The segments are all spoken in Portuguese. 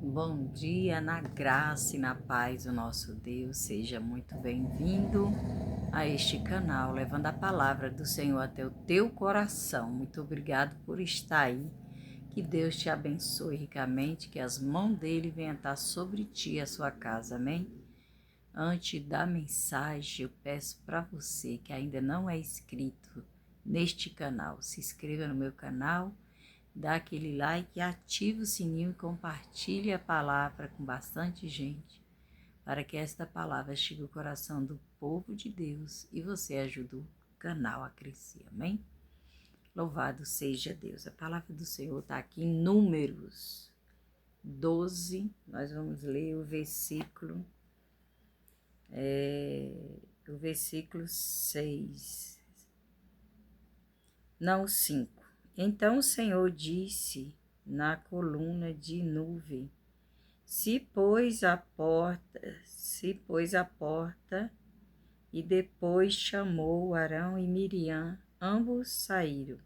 Bom dia, na graça e na paz do nosso Deus. Seja muito bem-vindo a este canal, levando a palavra do Senhor até o teu coração. Muito obrigado por estar aí. Que Deus te abençoe ricamente, que as mãos dele venham estar sobre ti e a sua casa, amém? Antes da mensagem, eu peço para você que ainda não é inscrito neste canal, se inscreva no meu canal, dá aquele like, ativa o sininho e compartilhe a palavra com bastante gente, para que esta palavra chegue ao coração do povo de Deus e você ajude o canal a crescer, amém? Louvado seja Deus. A palavra do Senhor está aqui em Números 12, nós vamos ler o versículo 6, não 5. Então o Senhor disse na coluna de nuvem, se pôs a porta, e depois chamou Arão e Miriam, ambos saíram,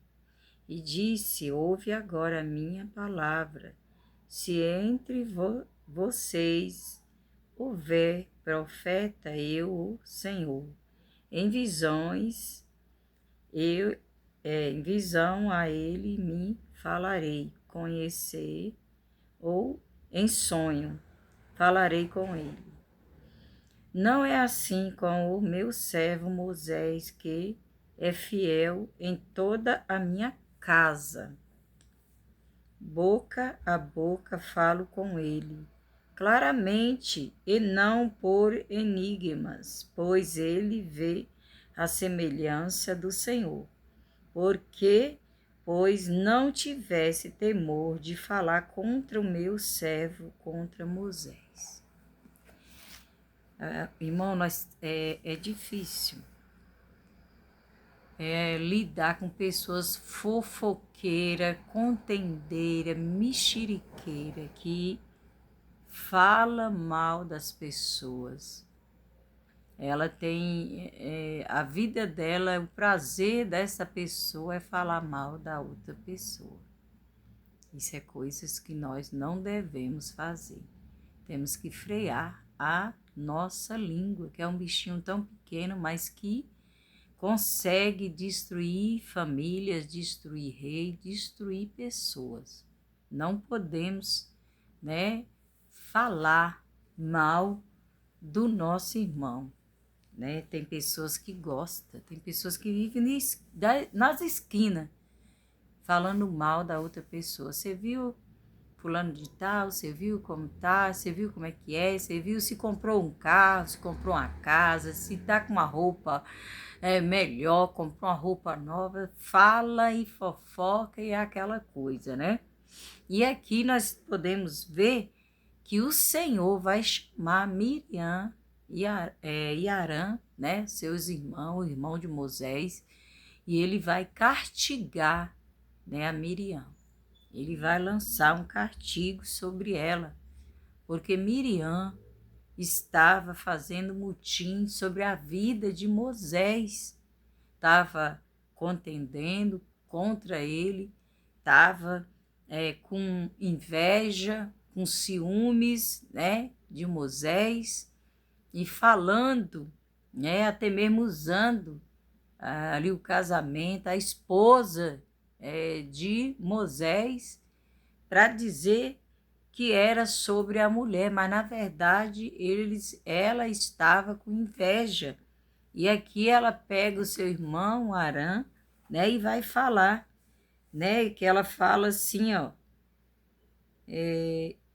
e disse, ouve agora a minha palavra, se entre vocês houver profeta, eu, o Senhor, em visões, em visão a ele me falarei, conhecer, ou em sonho falarei com ele. Não é assim com o meu servo Moisés, que é fiel em toda a minha casa. Boca a boca falo com ele, claramente e não por enigmas, pois ele vê a semelhança do Senhor. Pois não tivesse temor de falar contra o meu servo, contra Moisés. Irmão, é difícil lidar com pessoas fofoqueiras, contendeiras, mexeriqueiras, que fala mal das pessoas. Ela tem a vida dela, o prazer dessa pessoa é falar mal da outra pessoa. Isso é coisas que nós não devemos fazer. Temos que frear a nossa língua, que é um bichinho tão pequeno, mas que consegue destruir famílias, destruir reis, destruir pessoas. Não podemos, falar mal do nosso irmão. Tem pessoas que gostam, tem pessoas que vivem nas esquinas falando mal da outra pessoa. Você viu fulano de tal, você viu como tá, você viu como é que é, você viu se comprou um carro, se comprou uma casa, se tá com uma roupa melhor, comprou uma roupa nova, fala e fofoca e é aquela coisa, né? E aqui nós podemos ver que o Senhor vai chamar Miriam e Arã, seus irmãos, o irmão de Moisés, e ele vai castigar, a Miriam. Ele vai lançar um castigo sobre ela, porque Miriam estava fazendo motim sobre a vida de Moisés, estava contendendo contra ele, estava com inveja, com ciúmes, de Moisés, e falando, até mesmo usando ali o casamento, a esposa de Moisés, para dizer que era sobre a mulher, mas na verdade ela estava com inveja. E aqui ela pega o seu irmão Arã, e vai falar, que ela fala assim,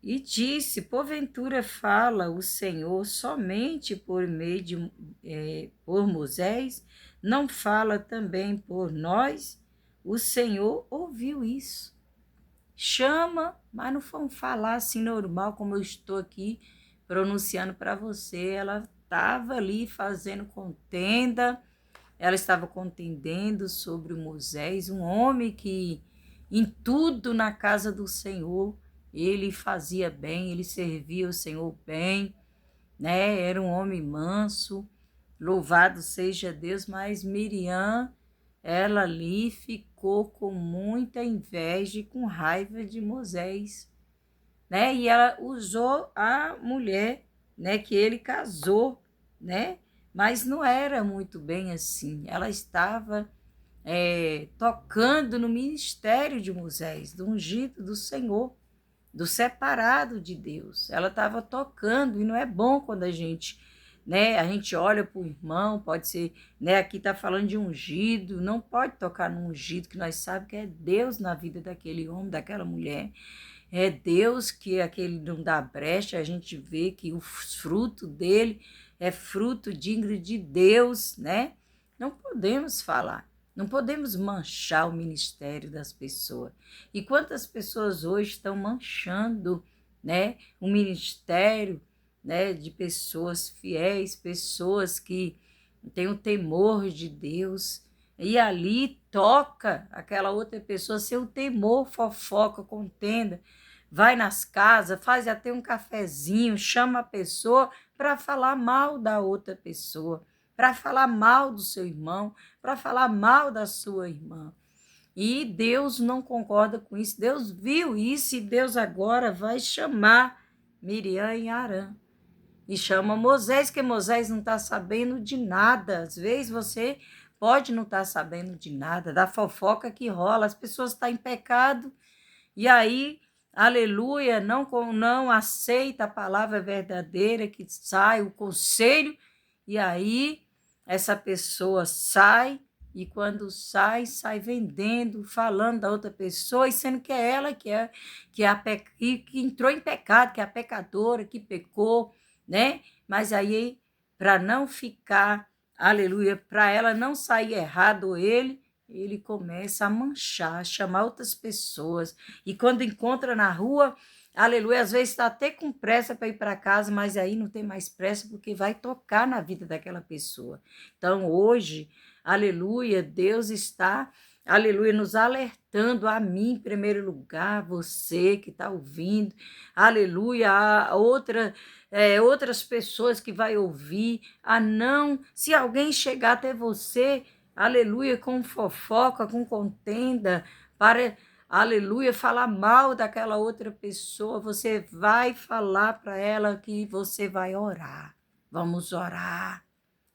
e disse, porventura fala o Senhor somente por meio de por Moisés, não fala também por nós? O Senhor ouviu isso. Chama, mas não vamos falar assim normal, como eu estou aqui pronunciando para você. Ela estava ali fazendo contenda, ela estava contendendo sobre o Moisés, um homem que em tudo na casa do Senhor ele fazia bem, ele servia o Senhor bem, era um homem manso, louvado seja Deus. Mas Miriam, ela ali ficou com muita inveja e com raiva de Moisés, né? E ela usou a mulher, né, que ele casou, né? Mas não era muito bem assim. Ela estava tocando no ministério de Moisés, do ungido do Senhor, do separado de Deus. Ela estava tocando, e não é bom quando a gente, né, a gente olha para o irmão, pode ser, né, aqui está falando de ungido, não pode tocar no ungido, que nós sabemos que é Deus na vida daquele homem, daquela mulher. É Deus que aquele não dá brecha, a gente vê que o fruto dele é fruto digno de Deus, né? Não podemos falar, não podemos manchar o ministério das pessoas. E quantas pessoas hoje estão manchando, né, o ministério, né, de pessoas fiéis, pessoas que têm o temor de Deus, e ali toca aquela outra pessoa, seu temor, fofoca, contenda, vai nas casas, faz até um cafezinho, chama a pessoa para falar mal da outra pessoa, para falar mal do seu irmão, para falar mal da sua irmã. E Deus não concorda com isso. Deus viu isso e Deus agora vai chamar Miriam e Arã. E chama Moisés, que Moisés não está sabendo de nada. Às vezes você pode não estar sabendo de nada, da fofoca que rola, as pessoas estão em pecado, e aí, aleluia, não aceita a palavra verdadeira que sai, o conselho, e aí essa pessoa sai, e quando sai, sai vendendo, falando da outra pessoa, e sendo que é ela que entrou em pecado, que é a pecadora, que pecou, né? Mas aí, para não ficar, aleluia, para ela não sair errado ele começa a manchar, a chamar outras pessoas. E quando encontra na rua, aleluia, às vezes está até com pressa para ir para casa, mas aí não tem mais pressa porque vai tocar na vida daquela pessoa. Então, hoje, aleluia, Deus está, aleluia, nos alertando a mim, em primeiro lugar, você que está ouvindo, aleluia, a outras pessoas que vai ouvir, a não, se alguém chegar até você, aleluia, com fofoca, com contenda, para, aleluia, falar mal daquela outra pessoa, você vai falar para ela que você vai orar. Vamos orar,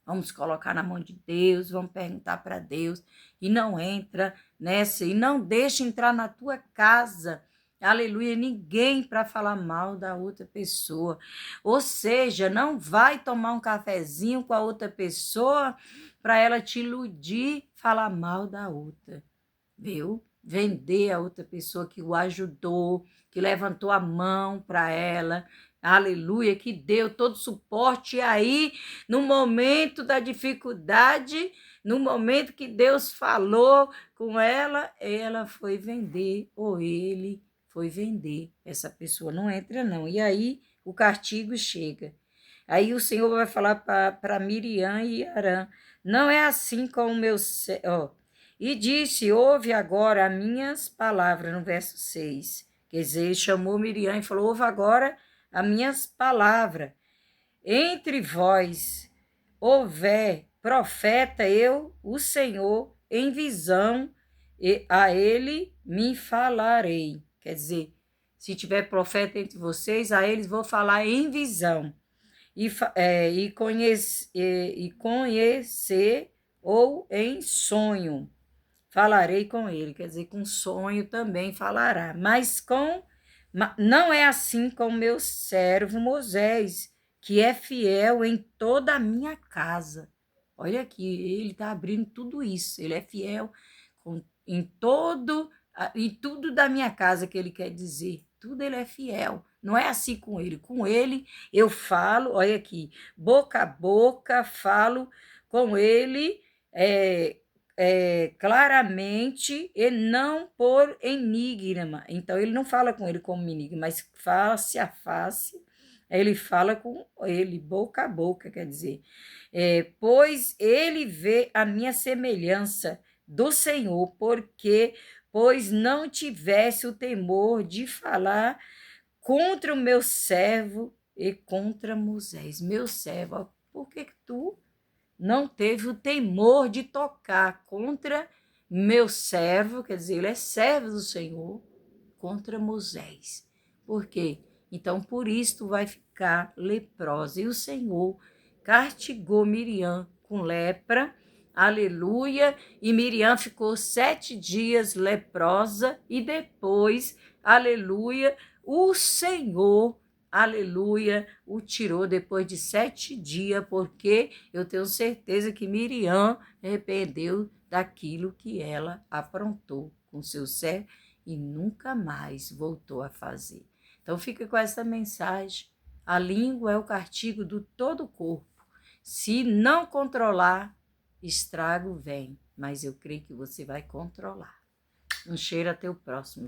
vamos colocar na mão de Deus, vamos perguntar para Deus, e não entra nessa, e não deixa entrar na tua casa, aleluia, ninguém para falar mal da outra pessoa. Ou seja, não vai tomar um cafezinho com a outra pessoa para ela te iludir, falar mal da outra, viu? Vender a outra pessoa que o ajudou, que levantou a mão para ela, aleluia, que deu todo suporte, e aí, no momento da dificuldade, no momento que Deus falou com ela, ela foi vender, ou ele foi vender. Essa pessoa não entra, não. E aí, o castigo chega. Aí o Senhor vai falar para Miriam e Arã, não é assim com o meu... E disse, ouve agora as minhas palavras, no verso 6. Quer dizer, ele chamou Miriam e falou, ouve agora as minhas palavras. Entre vós houver profeta, eu, o Senhor, em visão, e a ele me falarei. Quer dizer, se tiver profeta entre vocês, a eles vou falar em visão. E conhecer ou em sonho. Falarei com ele, quer dizer, com sonho também falará. Não é assim com meu servo Moisés, que é fiel em toda a minha casa. Olha aqui, ele está abrindo tudo isso. Ele é fiel em tudo da minha casa, que ele quer dizer. Tudo ele é fiel. Não é assim com ele. Com ele eu falo, olha aqui, boca a boca, falo com ele claramente e não por enigma. Então, ele não fala com ele como enigma, mas face a face, ele fala com ele, boca a boca, quer dizer. Pois ele vê a minha semelhança do Senhor, pois não tivesse o temor de falar contra o meu servo e contra Moisés. Meu servo, por que tu não teve o temor de tocar contra meu servo, quer dizer, ele é servo do Senhor, contra Moisés? Por quê? Então, por isso, tu vai ficar leprosa. E o Senhor castigou Miriam com lepra, aleluia, e Miriam ficou 7 dias leprosa, e depois, aleluia, o Senhor, aleluia, o tirou depois de 7 dias, porque eu tenho certeza que Miriam arrependeu daquilo que ela aprontou com seu servo e nunca mais voltou a fazer. Então fica com essa mensagem. A língua é o castigo do todo o corpo. Se não controlar, estrago vem, mas eu creio que você vai controlar. Um cheiro, até o próximo vídeo.